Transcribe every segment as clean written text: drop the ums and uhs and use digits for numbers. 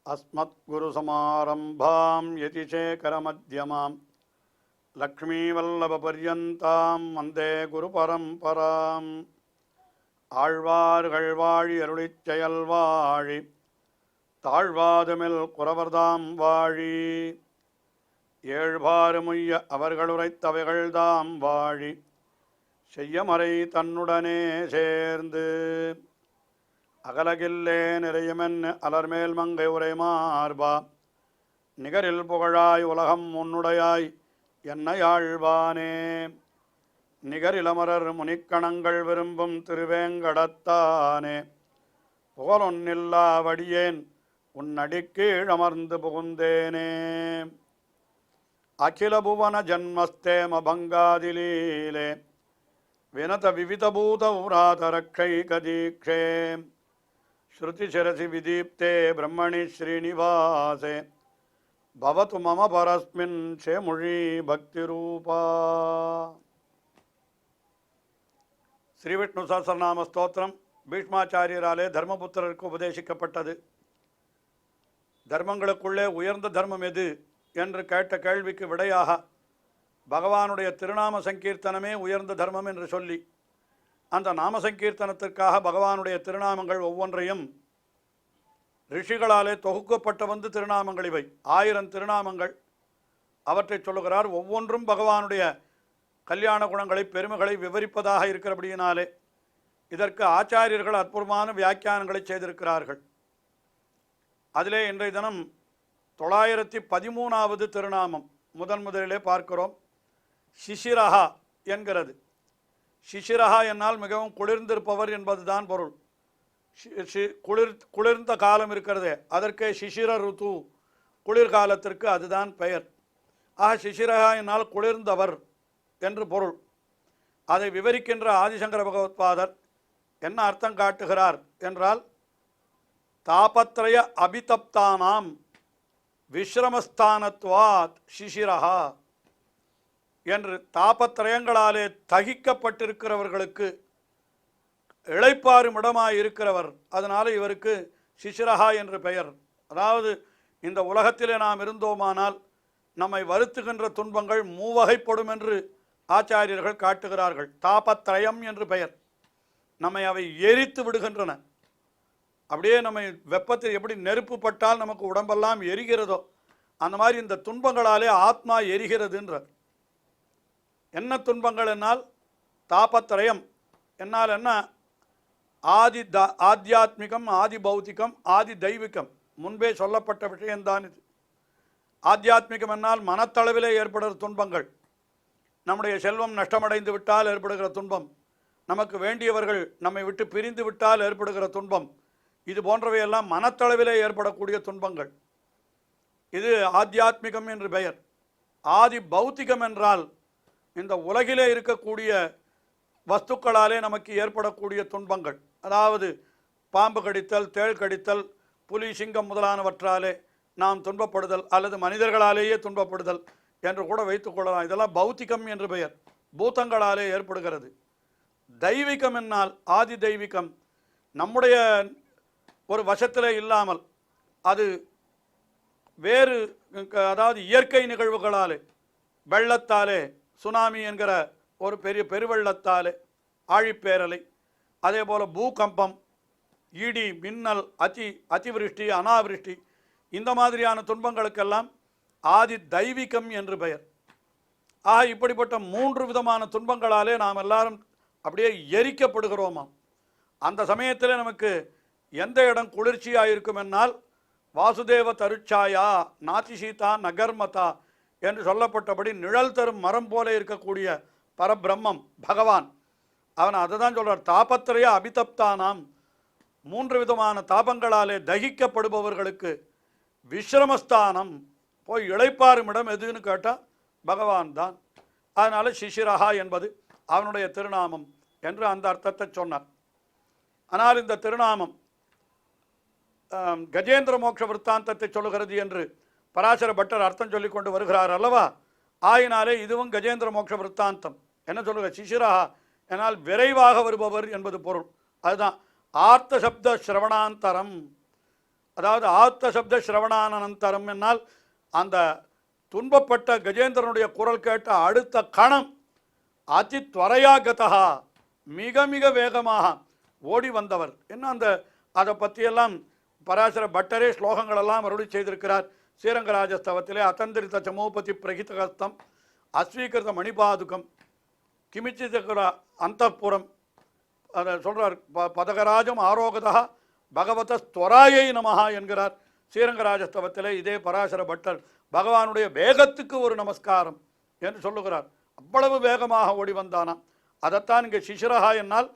अस्मद्गुरुसमारम्भां यतिशेखरमध्यमां लक्ष्मीवल्लभपर्यन्तां वन्दे गुरुपरम्पराम् ஆழ்வார்கள் வாழி அருளிச் செயல் வாழி தாழ்வாதுமில் குறவர்தாம் வாழி ஏழ்வாறுமுய்ய அவர்களுரைத்தவைகள்தாம் வாழி செய்யமறை தன்னுடனே சேர்ந்து அகலகில்லே நிறையுமென் அலர்மேல் மங்கை உரை மார்பா நிகரில் புகழாய் உலகம் உன்னுடையாய் என்னையாழ்வானே நிகரிலமரர் முனிக்கணங்கள் விரும்பும் திருவேங்கடத்தானே புகழொன்னில்லா வடியேன் உன்னடிக்கீழ் அமர்ந்து புகுந்தேனே அகில புவன ஜன்மஸ்தேம பங்காதிலீலே வினத விவிதபூத உராத ரக்ஷைகதீக்ஷே ஸ்ருதிசிரசி விதீப்தே பிரம்மணி ஸ்ரீனிவாசே பவது மம பரஸ்மின் சேமுழி பக்திரூபா. ஸ்ரீவிஷ்ணு சஹஸ்ரநாம ஸ்தோத்திரம் பீஷ்மாச்சாரியராலே தர்மபுத்திரருக்கு உபதேசிக்கப்பட்டது. தர்மங்களுக்குள்ளே உயர்ந்த தர்மம் எது என்று கேட்ட கேள்விக்கு விடையாக பகவானுடைய திருநாம சங்கீர்த்தனமே உயர்ந்த தர்மம் என்று சொல்லி அந்த நாம சங்கீர்த்தனத்திற்காக பகவானுடைய திருநாமங்கள் ஒவ்வொன்றையும் ரிஷிகளாலே தொகுக்கப்பட்ட திருநாமங்கள் இவை 1000 திருநாமங்கள். அவற்றை சொல்லுகிறார். ஒவ்வொன்றும் பகவானுடைய கல்யாண குணங்களை பெருமைகளை விவரிப்பதாக இருக்கிறபடியினாலே இதற்கு ஆச்சாரியர்கள் அற்புதமான வியாக்கியானங்களை செய்திருக்கிறார்கள். அதிலே இன்றைய தினம் 913வது திருநாமம் முதலிலே பார்க்கிறோம். சிசிரஹா என்கிறது. சிசிரஹா என்னால் மிகவும் குளிர்ந்திருப்பவர் என்பதுதான் பொருள். குளிர்ந்த காலம் இருக்கிறதே அதற்கே சிசிர ருத்து, குளிர்காலத்திற்கு அதுதான் பெயர். ஆக சிசிரஹா என்னால் குளிர்ந்தவர் என்று பொருள். அதை விவரிக்கின்ற ஆதிசங்கர பகவத்பாதர் என்ன அர்த்தம் காட்டுகிறார் என்றால், தாபத்ரய அபிதப்தானாம் விஸ்ரமஸ்தானத்வாத் சிசிரஹா என்று தாபத்திரயங்களாலே தகிக்கப்பட்டிருக்கிறவர்களுக்கு இளைப்பாறும் இடமாய் இருக்கிறவர். அதனால் இவருக்கு சிசிரஹா என்று பெயர். அதாவது இந்த உலகத்திலே நாம் இருந்தோமானால் நம்மை வருத்துகின்ற துன்பங்கள் 3 வகைப்படும் என்று ஆச்சாரியர்கள் காட்டுகிறார்கள். தாபத்ரயம் என்று பெயர். நம்மை அவை எரித்து விடுகின்றன. அப்படியே நம்மை வெப்பத்தில் எப்படி நெருப்பு பட்டால் நமக்கு உடம்பெல்லாம் எரிகிறதோ அந்த மாதிரி இந்த துன்பங்களாலே ஆத்மா எரிகிறதுன்றார். என்ன துன்பங்கள் என்னால் தாபத்ரயம் என்னால் என்ன, ஆத்தியாத்மிகம், ஆதி பௌத்திகம், ஆதி தெய்வீகம். முன்பே சொல்லப்பட்ட விஷயம்தான் இது. ஆத்தியாத்மிகம் என்னால் மனத்தளவிலே ஏற்படுகிற துன்பங்கள், நம்முடைய செல்வம் நஷ்டமடைந்து விட்டால் ஏற்படுகிற துன்பம், நமக்கு வேண்டியவர்கள் நம்மை விட்டு பிரிந்து விட்டால் ஏற்படுகிற துன்பம், இது போன்றவையெல்லாம் மனத்தளவிலே ஏற்படக்கூடிய துன்பங்கள். இது ஆத்தியாத்மிகம் என்று பெயர். ஆதி பௌத்திகம் என்றால் இந்த உலகிலே இருக்கக்கூடிய வஸ்துக்களாலே நமக்கு ஏற்படக்கூடிய துன்பங்கள். அதாவது பாம்பு கடித்தல், தேள் கடித்தல், புலி, சிங்கம் முதலானவற்றாலே நாம் துன்பப்படுதல் அல்லது மனிதர்களாலேயே துன்பப்படுதல் என்று கூட வைத்துக்கொள்ளலாம். இதெல்லாம் பௌத்திகம் என்று பெயர். பூதங்களாலே ஏற்படுகிறது. தெய்வீகம் என்னால் ஆதி தெய்வீகம் நம்முடைய ஒரு வசத்திலே இல்லாமல் அது வேறு, அதாவது இயற்கை நிகழ்வுகளாலே, வெள்ளத்தாலே, சுனாமி என்கிற ஒரு பெரிய பெருவெள்ளத்தாலே, ஆழிப்பேரலை, அதே போல் பூகம்பம், இடி, மின்னல், அதிவிருஷ்டி, அனாவிருஷ்டி, இந்த மாதிரியான துன்பங்களுக்கெல்லாம் ஆதி தெய்வீகம் என்று பெயர். ஆக இப்படிப்பட்ட 3 விதமான துன்பங்களாலே நாம் எல்லாரும் அப்படியே எரிக்கப்படுகிறோமாம். அந்த சமயத்தில் நமக்கு எந்த இடம் குளிர்ச்சியாக இருக்கும் என்னால் வாசுதேவ தருச்சாயா நாதிசீதா நகர்மதா என்று சொல்லப்பட்டபடி நிழல் தரும் மரம் போல இருக்கக்கூடிய பரபிரம்மம் பகவான், அவன் அதை தான் சொல்கிறார். தாபத்திரைய அபிதப்தானாம், 3 விதமான தாபங்களாலே தகிக்கப்படுபவர்களுக்கு விஸ்ரமஸ்தானம், போய் இளைப்பாறும் இடம் எதுன்னு கேட்டால் பகவான் தான். அதனால் சிசிரஹா என்பது அவனுடைய திருநாமம் என்று அந்த அர்த்தத்தை சொன்னார். ஆனால் இந்த திருநாமம் கஜேந்திர மோட்ச விற்த்தாந்தத்தை சொல்லுகிறது என்று பராசர பட்டர் அர்த்தம் சொல்லி கொண்டு வருகிறார் அல்லவா. ஆயினாலே இதுவும் கஜேந்திர மோட்ச விற்த்தாந்தம். என்ன சொல்லுங்க, சிசிரஹா என்னால் விரைவாக வருபவர் என்பது பொருள். அதுதான் ஆர்த்த சப்த ஸ்ரவணாந்தரம். அதாவது ஆத்த சப்த சிரவணானந்தரம் என்னால் அந்த துன்பப்பட்ட கஜேந்திரனுடைய குரல் கேட்ட அடுத்த கணம் அதி துவரையாகதா மிக மிக வேகமாக ஓடி வந்தவர். என்ன அந்த அதை பற்றியெல்லாம் பராசர பட்டரே ஸ்லோகங்களெல்லாம் அருளி செய்திருக்கிறார். ஸ்ரீரங்கராஜஸ்தவத்திலே அத்தந்திரித சமோபதி பிரகிதகஸ்தம் அஸ்வீகிருத மணிபாதுகம் கிமிச்சிதகுல அந்தப்புறம் அதை சொல்கிறார். பதகராஜம் ஆரோகதா பகவத ஸ்வராயை நமஹா என்கிறார் ஸ்ரீரங்கராஜஸ்தவத்திலே. இதே பராசர பட்டர் பகவானுடைய வேகத்துக்கு ஒரு நமஸ்காரம் என்று சொல்லுகிறார். அவ்வளவு வேகமாக ஓடி வந்தானாம். அதைத்தான் இங்கே சிசிரஹா என்னால்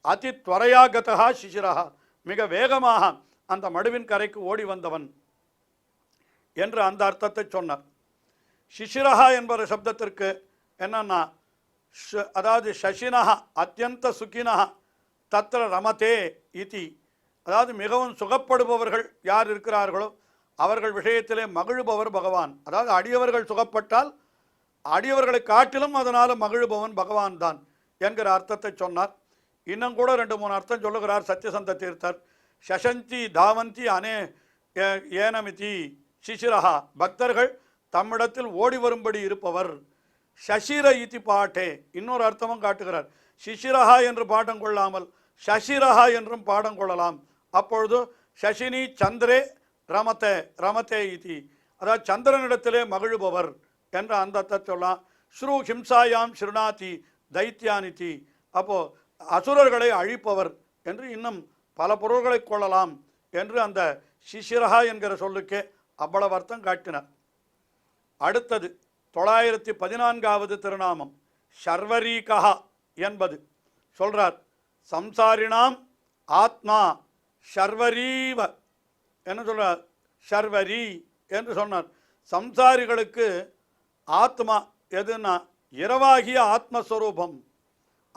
அதி துவரையாகதா சிசிரஹா மிக வேகமாக அந்த மடுவின் கரைக்கு ஓடி வந்தவன் என்று அந்த அர்த்தத்தை சொன்னார். சிசிரஹா என்பது சப்தத்திற்கு என்னன்னா, அதாவது சசினஹா அத்தியந்த சுகினஹா தத்திர ரமதே இதி, அதாவது மிகவும் சுகப்படுபவர்கள் யார் இருக்கிறார்களோ அவர்கள் விஷயத்திலே மகிழ்பவர் பகவான். அதாவது அடியவர்கள் சுகப்பட்டால் அடியவர்களை காட்டிலும் அதனால் மகிழ்பவன் பகவான் தான் என்கிற அர்த்தத்தை சொன்னார். இன்னும் கூட 2-3 அர்த்தம் சொல்லுகிறார் சத்யசந்த தீர்த்தர். சசந்தி தாவந்தி அனே ஏனமிதி சிசிரஹா, பக்தர்கள் தம்மிடத்தில் ஓடி வரும்படி இருப்பவர். சசிர இதி பாட்டே இன்னொரு அர்த்தமும் காட்டுகிறார். சிசிரஹா என்று பாடம் கொள்ளாமல் சசிரஹா என்றும் பாடம் கொள்ளலாம். அப்பொழுது சசினி சந்திரே ரமத்தே ரமத்தே இதி, அதாவது சந்திரனிடத்திலே மகிழ்பவர் என்ற அந்த அர்த்தத்தை சொல்லலாம். ஸ்ரூ ஹிம்சாயாம் ஸ்ருணாதி தைத்தியானிதி, அப்போது அசுரர்களை அழிப்பவர் என்று இன்னும் பல பொருள்களை கொள்ளலாம் என்று அந்த சிசிரஹா என்கிற சொல்லுக்கே அவ்வளவு அர்த்தம் காட்டினார். அடுத்தது 914வது திருநாமம் ஷர்வரீகா என்பது சொல்றார். சம்சாரினாம் ஆத்மா ஷர்வரீவ என்ன சொல்றார், ஷர்வரி என்று சொன்னார். சம்சாரிகளுக்கு ஆத்மா எதுன்னா இரவாகிய ஆத்மஸ்வரூபம்.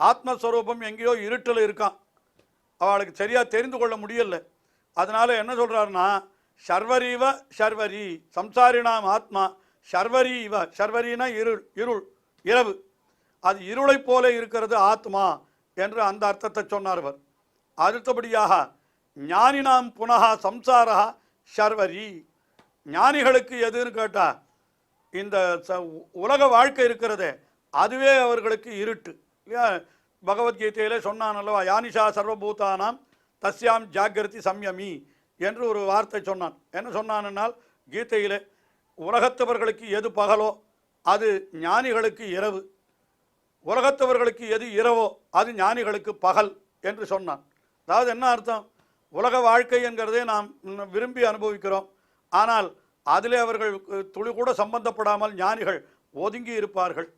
ஆத்மஸ்வரூபம் எங்கேயோ இருட்டில் இருக்கான், அவளுக்கு சரியாக தெரிந்து கொள்ள முடியல. அதனால் என்ன சொல்கிறாருன்னா ஷர்வரீவ ஷர்வரி, சம்சாரினாம் ஆத்மா ஷர்வரி இவ, ஷர்வரினா இருள், இருள் இரவு, அது இருளை போல இருக்கிறது ஆத்மா என்று அந்த அர்த்தத்தை சொன்னார் அவர். அடுத்தபடியாக ஞானினாம் புனகா சம்சாரா ஷர்வரி, ஞானிகளுக்கு எதுன்னு கேட்டால் இந்த உலக வாழ்க்கை இருக்கிறதே அதுவே அவர்களுக்கு இருட்டு இல்லையா. பகவத்கீதையிலே சொன்னான் அல்லவா, யானிஷா சர்வபூதானாம் தஸ்யாம் ஜாகிரதி சம்யமி என்று ஒரு வார்த்தை சொன்னான். என்ன சொன்னான்னால், கீதையிலே உலகத்தவர்களுக்கு எது பகலோ அது ஞானிகளுக்கு இரவு, உலகத்தவர்களுக்கு எது இரவோ அது ஞானிகளுக்கு பகல் என்று சொன்னான். அதாவது என்ன அர்த்தம், உலக வாழ்க்கை என்கிறதே நாம் விரும்பி அனுபவிக்கிறோம், ஆனால் அதிலே அவர்கள் துளி கூட சம்பந்தப்படாமல் ஞானிகள் ஒதுங்கி இருப்பார்கள்.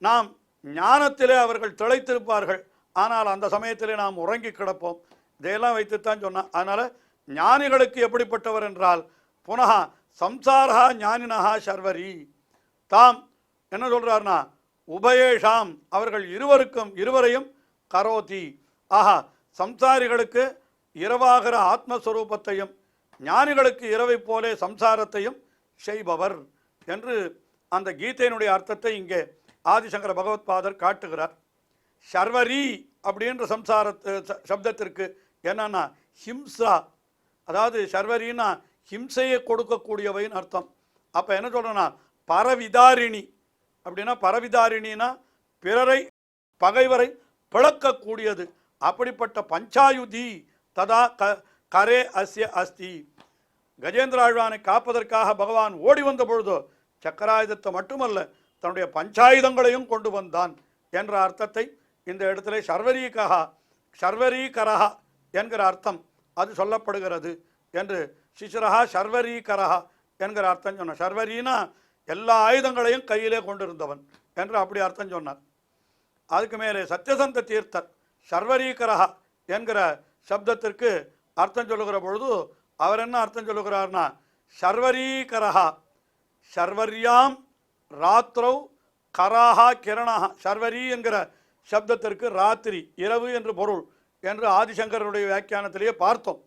நாம் ஞானத்திலே அவர்கள் திளைத்திருப்பார்கள், ஆனால் அந்த சமயத்திலே நாம் உறங்கி கிடப்போம். இதையெல்லாம் வைத்துத்தான் சொன்னான். அதனால் ஞானிகளுக்கு எப்படிப்பட்டவர் என்றால் புனகா சம்சாரா ஞானினஹா ஷர்வரி, தாம் என்ன சொல்கிறார்னா உபயேஷாம், அவர்கள் இருவரையும் கரோதி, ஆஹா சம்சாரிகளுக்கு இரவாகிற ஆத்மஸ்வரூபத்தையும் ஞானிகளுக்கு இரவை போலே சம்சாரத்தையும் செய்பவர் என்று அந்த கீதையினுடைய அர்த்தத்தை இங்கே ஆதிசங்கர பகவத்பாதர் காட்டுகிறார். ஷர்வரி அப்படின்ற சப்தத்திற்கு என்னன்னா ஹிம்சா, அதாவது ஷர்வரின்னா ஹிம்சையை கொடுக்கக்கூடியவைன்னு அர்த்தம். அப்போ என்ன சொல்கிறேன்னா பரவிதாரிணி அப்படின்னா, பரவிதாரிணினா பிறரை பகைவரை பிளக்கக்கூடியது. அப்படிப்பட்ட பஞ்சாயுதி ததா கரே அஸ்ய அஸ்தி, கஜேந்திர ஆழ்வானை காப்பதற்காக பகவான் ஓடி வந்த பொழுதோ சக்கராயுதத்தை மட்டுமல்ல தன்னுடைய பஞ்சாயுதங்களையும் கொண்டு வந்தான் என்ற அர்த்தத்தை இந்த இடத்துல ஷர்வரீகரஹா என்கிற அர்த்தம் அது சொல்லப்படுகிறது என்று சிசிரஹா ஷர்வரீகரஹா என்கிற அர்த்தம் சொன்னார். ஷர்வரினா எல்லா ஆயுதங்களையும் கையிலே கொண்டிருந்தவன் என்று அப்படி அர்த்தம் சொன்னார். அதுக்கு மேலே சத்யசந்த தீர்த்தர் ஷர்வரீகரஹா என்கிற சப்தத்திற்கு அர்த்தம் சொல்லுகிற பொழுது அவர் என்ன அர்த்தம் சொல்லுகிறார்னா, ஷர்வரீகரஹா ஷர்வர்யாம் ராத்திரௌ கராஹா கிரணஹா, ஷர்வரி என்கிற சப்தத்திற்கு ராத்திரி இரவு என்று பொருள் என்று ஆதிசங்கருடைய வியாக்கியானத்திலேயே பார்த்தோம்.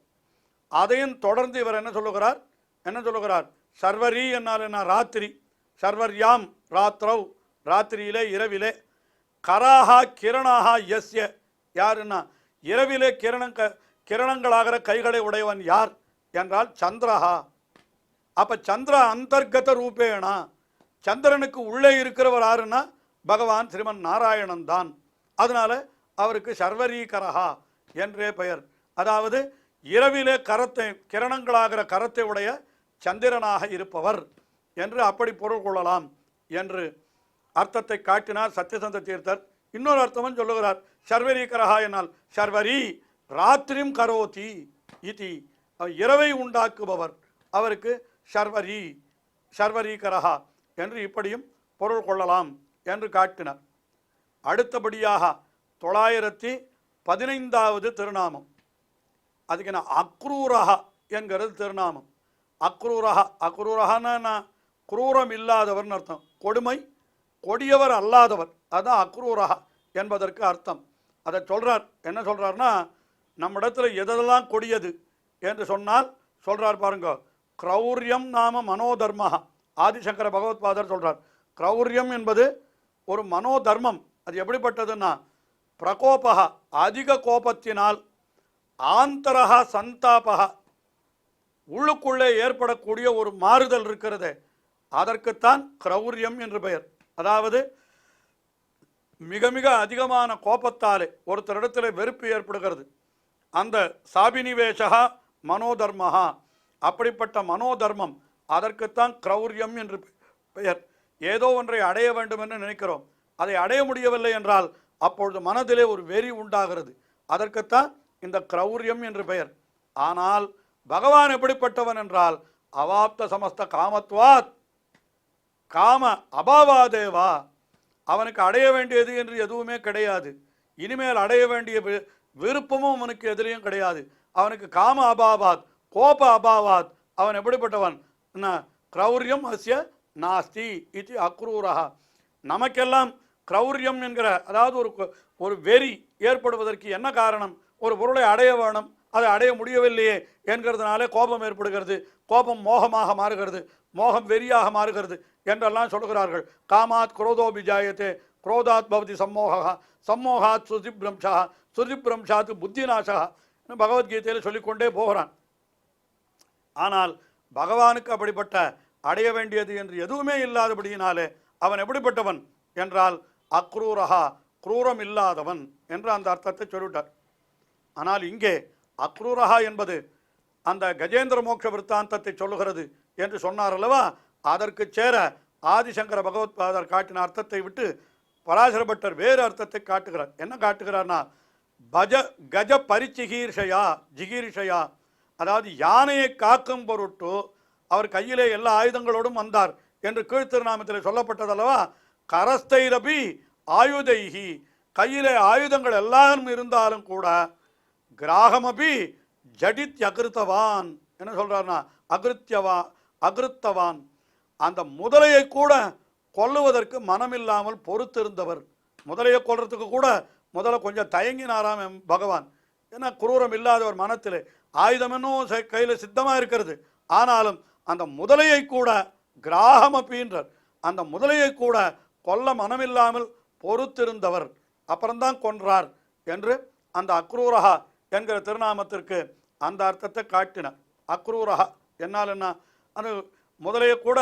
அதையும் தொடர்ந்து இவர் என்ன சொல்லுகிறார், ஷர்வரி என்னால் என்ன ராத்திரி, ஷர்வர்யாம் ராத்திரௌ ராத்திரியிலே இரவிலே, கராஹா கிரணாஹா யஸ்ய யாருன்னா இரவிலே கிரணங்களாகிற கைகளை உடையவன் யார் என்றால் சந்திரஹா. அப்போ சந்திர அந்தர்கத ரூபேணா, சந்திரனுக்கு உள்ளே இருக்கிறவர் யாருன்னா பகவான் ஸ்ரீமன் நாராயணன் தான். அதனால அவருக்கு சர்வரீகரஹா என்றே பெயர். அதாவது இரவிலே கரத்தை கிரணங்களாகிற கரத்தை உடைய சந்திரனாக இருப்பவர் என்று அப்படி பொருள் கொள்ளலாம் என்று அர்த்தத்தை காட்டினார் சத்யசந்த தீர்த்தர். இன்னொரு அர்த்தமும் சொல்லுகிறார். சர்வரீகரஹா என்னால் சர்வரி ராத்திரியும் கரோதி இதி, இரவை உண்டாக்குபவர், அவருக்கு சர்வரி சர்வரீகரஹா என்று இப்படியும் பொருள் கொள்ளலாம் என்று காட்டினார். அடுத்தபடியாக 915வது திருநாமம், அதுக்கு என்ன அக்ரூரஹா என்கிறது திருநாமம். அக்ரூரஹா, அக்ரூரஹான்னா குரூரம் இல்லாதவர்னு அர்த்தம், கொடுமை கொடியவர் அல்லாதவர், அதுதான் அக்ரூரஹா என்பதற்கு அர்த்தம். அதை சொல்கிறார். என்ன சொல்கிறார்னா, நம்ம இடத்துல எதெல்லாம் கொடியது என்று சொன்னால் சொல்கிறார் பாருங்க. கிரௌரியம் நாம மனோதர்மஹா, ஆதிசங்கர பகவத்பாதர் சொல்கிறார். கிரௌரியம் என்பது ஒரு மனோதர்மம். அது எப்படிப்பட்டதுன்னா, பிரகோபகா அதிக கோபத்தினால், ஆந்தரகா சந்தாபகா உள்ளுக்குள்ளே ஏற்படக்கூடிய ஒரு மாறுதல் இருக்கிறதே, அதற்குத்தான் கிரௌரியம் என்று பெயர். அதாவது மிக மிக அதிகமான கோபத்தாலே ஒருத்தரிடத்தில் வெறுப்பு ஏற்படுகிறது. அந்த சாபினிவேஷா மனோதர்மஹா, அப்படிப்பட்ட மனோதர்மம், அதற்குத்தான் கிரௌரியம் என்று பெயர். ஏதோ ஒன்றை அடைய வேண்டும் என்று நினைக்கிறோம், அதை அடைய முடியவில்லை என்றால் அப்பொழுது மனதிலே ஒரு வெறி உண்டாகிறது, அதற்குத்தான் இந்த கிரௌரியம் என்று பெயர். ஆனால் பகவான் எப்படிப்பட்டவன் என்றால் அவாப்த சமஸ்த காமத்வாத் காம அபாவாதேவா, அவனுக்கு அடைய வேண்டியது என்று எதுவுமே கிடையாது. இனிமேல் அடைய வேண்டிய விருப்பமும் அவனுக்கு எதிரையும் கிடையாது. அவனுக்கு காம அபாவாத் கோப அபாவாத், அவன் எப்படிப்பட்டவன்? கிரௌரியம் அஸ்ய நாஸ்தி இது அக்ரூரஹா. நமக்கெல்லாம் கிரௌரியம் என்கிற, அதாவது ஒரு வெறி ஏற்படுவதற்கு என்ன காரணம்? ஒரு பொருளை அடைய வேணும், அதை அடைய முடியவில்லையே என்கிறதுனாலே கோபம் ஏற்படுகிறது, கோபம் மோகமாக மாறுகிறது, மோகம் வெறியாக மாறுகிறது என்றெல்லாம் சொல்கிறார்கள். காமாத் குரோதோ பிஜாயத்தே குரோதாத் பவதி சம்மோகா சம்மோகாத் சுதிப்ரம்சா சுதிப்ரம்சாத் புத்திநாசா பகவத்கீதையில் சொல்லிக்கொண்டே போகிறான். ஆனால் பகவானுக்கு அப்படிப்பட்ட அடைய வேண்டியது என்று எதுவுமே இல்லாதபடியினாலே அவன் எப்படிப்பட்டவன் என்றால் அக்ரூரஹா, குரூரம் இல்லாதவன் என்று அந்த அர்த்தத்தை சொல்லிவிட்டார். ஆனால் இங்கே அக்ரூரஹா என்பது அந்த கஜேந்திர மோட்ச விற்த்தாந்தத்தை சொல்லுகிறது என்று சொன்னார் அல்லவா, அதற்கு சேர ஆதிசங்கர பகவத்பாதர் காட்டின அர்த்தத்தை விட்டு பராசர பட்டர் வேறு அர்த்தத்தை காட்டுகிறார். என்ன காட்டுகிறார்னா, கஜ பரிச்சிகீர்ஷயா ஜிகீர்ஷயா, அதாவது யானையை காக்கும் பொருட்டு அவர் கையிலே எல்லா ஆயுதங்களோடும் வந்தார் என்று கீழ்த்திருநாமத்தில் சொல்லப்பட்டதல்லவா. கரஸ்தைரபி ஆயுதைஹி, கையிலே ஆயுதங்கள் எல்லாரும் இருந்தாலும் கூட கிராகமபி ஜடித் அகிருத்தவான், என்ன சொல்றார்னா அகிருத்தவான், அந்த முதலையை கூட கொல்லுவதற்கு மனமில்லாமல் பொறுத்திருந்தவர். முதலையை கொல்றதுக்கு கூட முதல்ல கொஞ்சம் தயங்கினாராம் பகவான். ஏன்னா குரூரம் இல்லாதவர் மனத்தில் ஆயுதம் இன்னும் கையில் சித்தமாக இருக்கிறது, ஆனாலும் அந்த முதலையை கூட கிராகமப்பின்றார், அந்த முதலையை கூட கொல்ல மனமில்லாமல் பொறுத்திருந்தவர், அப்புறம்தான் கொன்றார் என்று அந்த அக்ரூரஹா என்கிற திருநாமத்திற்கு அந்த அர்த்தத்தை காட்டினார். அக்ரூரஹா என்னால் என்ன, அது முதலையை கூட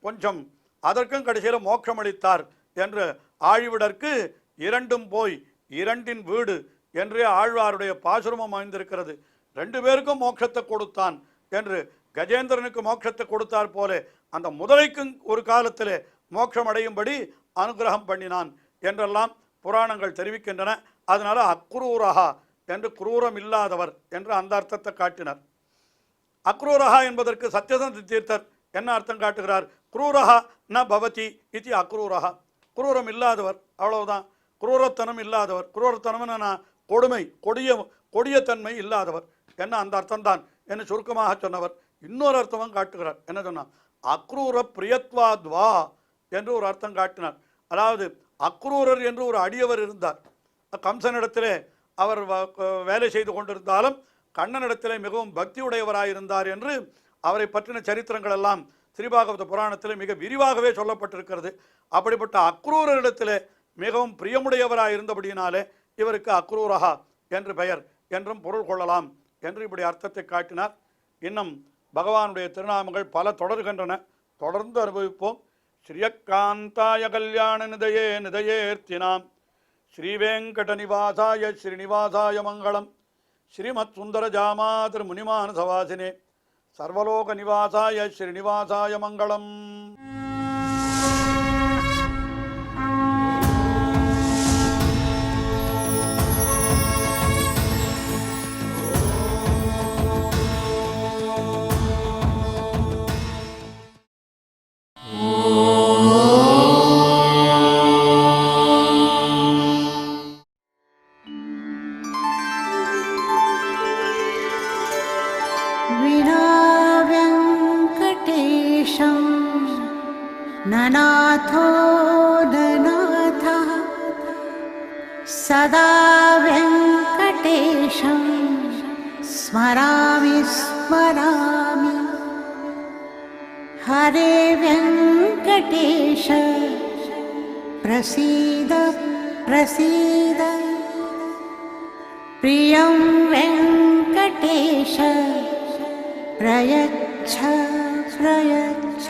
கொஞ்சம் அதற்கும் கடைசியில் மோட்சம் அளித்தார் என்று ஆழிவிடற்கு இரண்டும் போய் இரண்டின் வீடு என்றே ஆழ்வாருடைய பாசுரமும் அமைந்திருக்கிறது. ரெண்டு பேருக்கும் மோட்சத்தை கொடுத்தான் என்று கஜேந்திரனுக்கு மோட்சத்தை கொடுத்தார் போல அந்த முதலைக்கும் ஒரு காலத்திலே மோட்சம் அடையும்படி அனுகிரகம் பண்ணினான் என்றெல்லாம் புராணங்கள் தெரிவிக்கின்றன. அதனால அக்ரூரஹா என்று குரூரம் இல்லாதவர் என்று அந்த அர்த்தத்தை காட்டினார். அக்ரூரஹா என்பதற்கு சத்யசந்த தீர்த்தர் என்ன அர்த்தம் காட்டுகிறார்? குரூரஹா ந பவதி இது அக்ரூரஹா, குரூரம் இல்லாதவர், அவ்வளவுதான், குரூரத்தனம் இல்லாதவர். குரூரத்தனம்னா கொடுமை, கொடியத்தன்மை இல்லாதவர் என்ன அந்த அர்த்தம்தான் என்று சுருக்கமாக சொன்னவர். இன்னொரு அர்த்தமும் காட்டுகிறார். என்ன சொன்னார்? அக்ரூர பிரியத்வாத்வா என்று ஒரு அர்த்தம் காட்டினார். அதாவது அக்ரூரர் என்று ஒரு அடியவர் இருந்தார். கம்சனிடத்திலே அவர் வேலை செய்து கொண்டிருந்தாலும் கண்ணனிடத்திலே மிகவும் பக்தியுடையவராயிருந்தார் என்று அவரை பற்றின சரித்திரங்கள் எல்லாம் ஸ்ரீபாகவத புராணத்தில் மிக விரிவாகவே சொல்லப்பட்டிருக்கிறது. அப்படிப்பட்ட அக்ரூரரிடத்திலே மிகவும் பிரியமுடையவராக இருந்தபடியினாலே இவருக்கு அக்ரூரஹா என்று பெயர் என்றும் பொருள் கொள்ளலாம் என்று இப்படி அர்த்தத்தை காட்டினார். இன்னும் பகவானுடைய திருநாமங்கள் பல தொடர்கின்றன, தொடர்ந்து அனுபவிப்போம். ஸ்ரீயக்காந்தாய கல்யாண நிதயே நிதயேர்த்தினாம் ஸ்ரீவேங்கட நிவாசாய ஸ்ரீனிவாசாய மங்களம். ஸ்ரீமத் சுந்தர ஜாமாதிரு முனிமானசவாசினே சர்வலோக நிவாசாய ஸ்ரீனிவாசாய மங்களம். ननाथो ननाथः सदा वेङ्कटेशं स्मरामि स्मरामि. हरे वेङ्कटेश प्रसीद प्रसीद. प्रियं वेङ्कटेश प्रयच्छ प्रयच्छ.